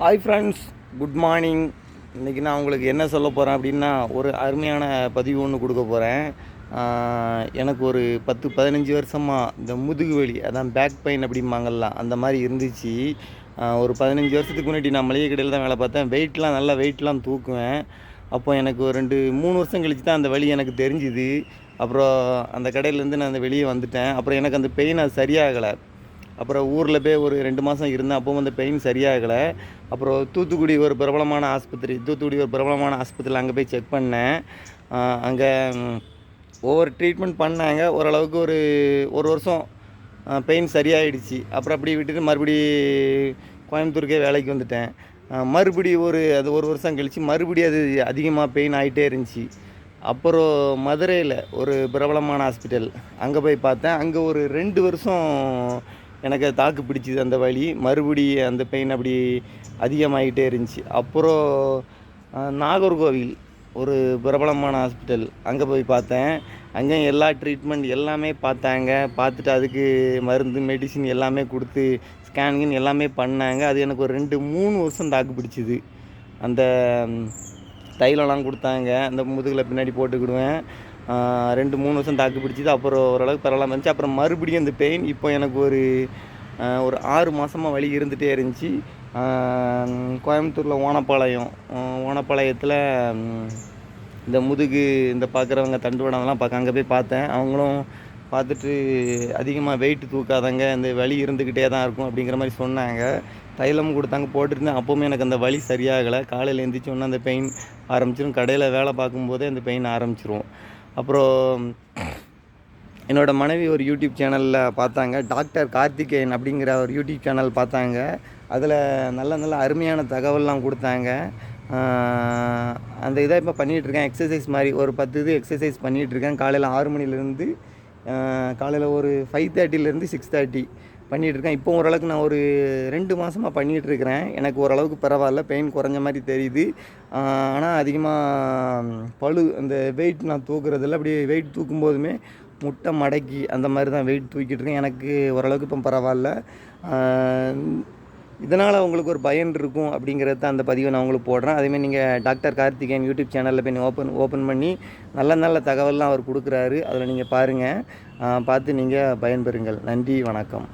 Hi friends, good morning. இன்றைக்கி நான் உங்களுக்கு என்ன சொல்ல போகிறேன் அப்படின்னா, ஒரு அருமையான பதிவு ஒன்று கொடுக்க போகிறேன். எனக்கு ஒரு 10-15 வருஷமாக இந்த முதுகு வலி, அதான் பேக் பெயின் அப்படிம்பாங்கல்ல, அந்த மாதிரி இருந்துச்சு. ஒரு 15 வருஷத்துக்கு முன்னாடி நான் மளிகை கடையில் தான் வேலை பார்த்தேன். நல்லா வெயிட்லாம் தூக்குவேன். அப்போ எனக்கு ஒரு 2-3 வருஷம் கழித்து தான் அந்த வலி எனக்கு தெரிஞ்சுது. அப்புறம் அந்த கடையிலேருந்து நான் அந்த வெளியே வந்துட்டேன். அப்புறம் எனக்கு அந்த பெயின் அது சரியாகலை. அப்புறம் ஊரில் போய் ஒரு 2 மாதம் இருந்தேன். அப்போவும் அந்த பெயின் சரியாகலை. அப்புறம் தூத்துக்குடி ஒரு பிரபலமான ஆஸ்பத்திரியில் அங்கே போய் செக் பண்ணேன். அங்கே ஒவ்வொரு ட்ரீட்மெண்ட் பண்ணாங்க. ஓரளவுக்கு ஒரு வருஷம் பெயின் சரியாயிடுச்சு. அப்புறம் அப்படி விட்டுட்டு கோயம்புத்தூருக்கே வேலைக்கு வந்துட்டேன். ஒரு வருஷம் கழித்து அது அதிகமாக பெயின் ஆகிட்டே இருந்துச்சு. அப்புறம் மதுரையில் ஒரு பிரபலமான ஹாஸ்பிட்டல் அங்கே போய் பார்த்தேன். அங்கே ஒரு 2 வருஷம் எனக்கு அது தாக்கு பிடிச்சிது அந்த வலி. அந்த பெயின் அப்படி அதிகமாகிட்டே இருந்துச்சு. அப்புறம் நாகர்கோவில் ஒரு பிரபலமான ஹாஸ்பிட்டல் அங்கே போய் பார்த்தேன். அங்கேயும் எல்லா ட்ரீட்மெண்ட் எல்லாமே பார்த்துட்டு அதுக்கு மருந்து மெடிசின் எல்லாமே கொடுத்து ஸ்கேனிங் எல்லாமே பண்ணாங்க. அது எனக்கு ஒரு 2-3 வருஷம் தாக்கு பிடிச்சிது. அந்த தைலம்லாம் கொடுத்தாங்க, அந்த முதுகில் பின்னாடி போட்டுக்கிடுவேன். 2-3 வருஷம் தாக்கு பிடிச்சிது. அப்புறம் ஓரளவுக்கு பரவாயில்லாமல் இருந்துச்சு. அப்புறம் மறுபடியும் இந்த பெயின் இப்போ எனக்கு ஒரு 6 மாதமாக வலி இருந்துகிட்டே இருந்துச்சு. கோயம்புத்தூரில் ஓனப்பாளையத்தில் இந்த முதுகு இந்த பார்க்குறவங்க தண்டுவடம்லாம் அங்கே போய் பார்த்தேன். அவங்களும் பார்த்துட்டு அதிகமாக வெயிட் தூக்காதங்க, இந்த வலி இருந்துக்கிட்டே தான் இருக்கும் அப்படிங்கிற மாதிரி சொன்னாங்க. தைலமும் கொடுத்தாங்க, போட்டுருந்தேன். அப்போவுமே எனக்கு அந்த வலி சரியாகலை. காலையில் எழுந்திரிச்சோன்னே அந்த பெயின் ஆரம்பிச்சிடும். கடையில் வேலை பார்க்கும்போதே அந்த பெயின் ஆரம்பிச்சிரும். அப்புறம் என்னோடய மனைவி ஒரு யூடியூப் சேனலில் பார்த்தாங்க, டாக்டர் கார்த்திகேயன் அப்படிங்கிற ஒரு யூடியூப் சேனல் பார்த்தாங்க. அதில் நல்ல அருமையான தகவல்லாம் கொடுத்தாங்க. அந்த இதை இப்போ பண்ணிகிட்ருக்கேன். எக்ஸசைஸ் மாதிரி ஒரு 10 இது எக்ஸசைஸ் பண்ணிகிட்ருக்கேன். காலையில் 6 மணிலேருந்து காலையில் ஒரு 5:30 6:30 பண்ணிகிட்ருக்கேன். இப்போ ஓரளவுக்கு நான் ஒரு 2 மாதமாக பண்ணிகிட்ருக்கிறேன். எனக்கு ஓரளவுக்கு பரவாயில்ல, பெயின் குறைஞ்ச மாதிரி தெரியுது. ஆனால் அதிகமாக அந்த வெயிட் நான் தூக்குறதில்ல. அப்படி வெயிட் தூக்கும்போதுமே முட்டை மடக்கி அந்த மாதிரி தான் வெயிட் தூக்கிட்டுருக்கேன். எனக்கு ஓரளவுக்கு இப்போ பரவாயில்ல. இதனால் உங்களுக்கு ஒரு பயன் இருக்கும் அப்படிங்கிறது தான் அந்த பதிவை நான் உங்களுக்கு போடுறேன். அதேமாதிரி நீங்கள் டாக்டர் கார்த்திகேயன் யூடியூப் சேனலில் போய் ஓப்பன் பண்ணி நல்ல தகவல்லாம் அவர் கொடுக்குறாரு. அதில் நீங்கள் பாருங்கள், பார்த்து நீங்கள் பயன்பெறுங்கள். நன்றி, வணக்கம்.